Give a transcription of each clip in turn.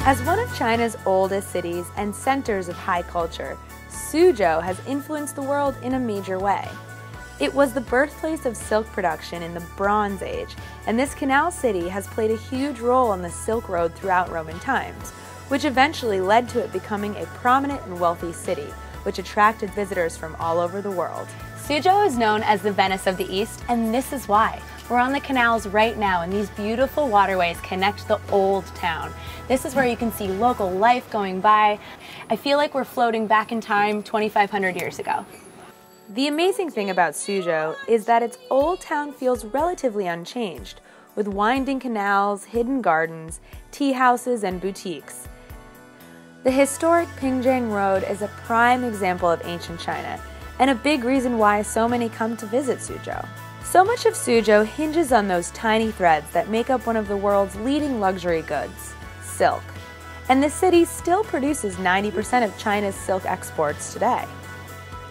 As one of China's oldest cities and centers of high culture, Suzhou has influenced the world in a major way. It was the birthplace of silk production in the Bronze Age, and this canal city has played a huge role on the Silk Road throughout Roman times, which eventually led to it becoming a prominent and wealthy city, which attracted visitors from all over the world. Suzhou is known as the Venice of the East, and this is why. We're on the canals right now, and these beautiful waterways connect the old town. This is where you can see local life going by. I feel like we're floating back in time 2,500 years ago. The amazing thing about Suzhou is that its old town feels relatively unchanged, with winding canals, hidden gardens, tea houses, and boutiques. The historic Pingjiang Road is a prime example of ancient China, and a big reason why so many come to visit Suzhou. So much of Suzhou hinges on those tiny threads that make up one of the world's leading luxury goods, silk. And this city still produces 90% of China's silk exports today.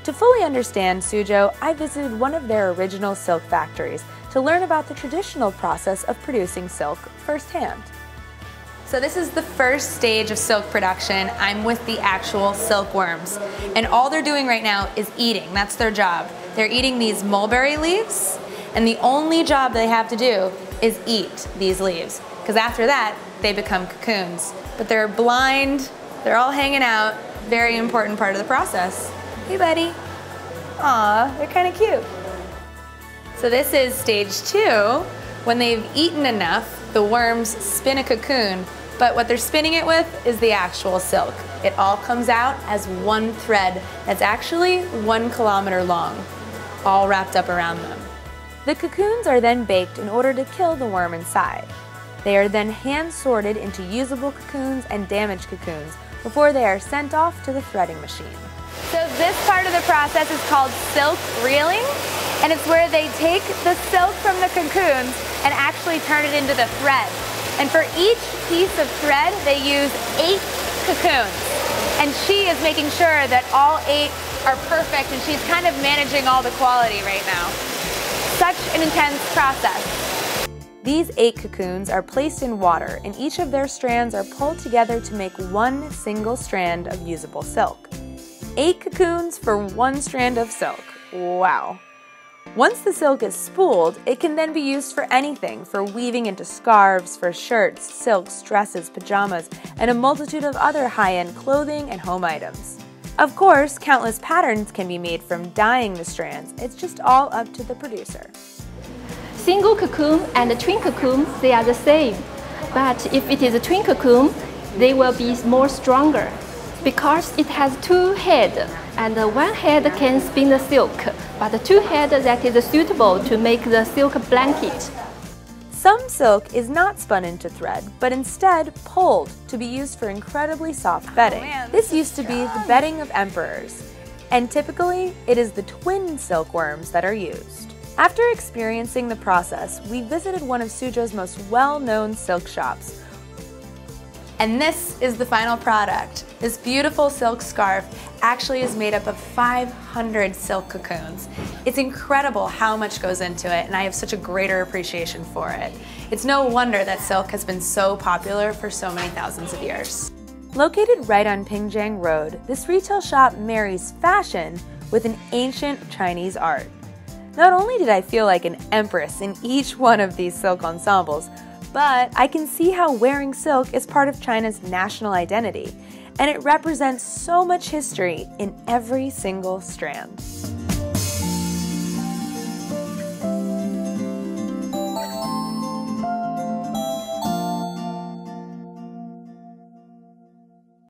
To fully understand Suzhou, I visited one of their original silk factories to learn about the traditional process of producing silk firsthand. So this is the first stage of silk production. I'm with the actual silkworms. And all they're doing right now is eating. That's their job. They're eating these mulberry leaves, and the only job they have to do is eat these leaves. Because after that, they become cocoons. But they're blind, they're all hanging out. Very important part of the process. Hey buddy. Aw, they're kind of cute. So this is stage 2. When they've eaten enough, the worms spin a cocoon, but what they're spinning it with is the actual silk. It all comes out as one thread that's actually 1 kilometer long, all wrapped up around them. The cocoons are then baked in order to kill the worm inside. They are then hand sorted into usable cocoons and damaged cocoons before they are sent off to the threading machine. So this part of the process is called silk reeling, and it's where they take the silk from the cocoons and actually turn it into the thread. And for each piece of thread, they use 8 cocoons. And she is making sure that all 8 are perfect, and she's kind of managing all the quality right now. Such an intense process. These 8 cocoons are placed in water, and each of their strands are pulled together to make one single strand of usable silk. 8 cocoons for 1 strand of silk. Wow. Once the silk is spooled, it can then be used for anything, for weaving into scarves, for shirts, silks, dresses, pajamas, and a multitude of other high-end clothing and home items. Of course, countless patterns can be made from dyeing the strands. It's just all up to the producer. Single cocoon and twin cocoon, they are the same. But if it is a twin cocoon, they will be more stronger, because it has 2 heads, and 1 head can spin the silk, but 2 heads that is suitable to make the silk blanket. Some silk is not spun into thread, but instead pulled to be used for incredibly soft bedding. This used to be the bedding of emperors, and typically it is the twin silkworms that are used. After experiencing the process, we visited one of Suzhou's most well-known silk shops. And this is the final product. This beautiful silk scarf actually is made up of 500 silk cocoons. It's incredible how much goes into it, and I have such a greater appreciation for it. It's no wonder that silk has been so popular for so many thousands of years. Located right on Pingjiang Road, this retail shop marries fashion with an ancient Chinese art. Not only did I feel like an empress in each one of these silk ensembles, but I can see how wearing silk is part of China's national identity, and it represents so much history in every single strand.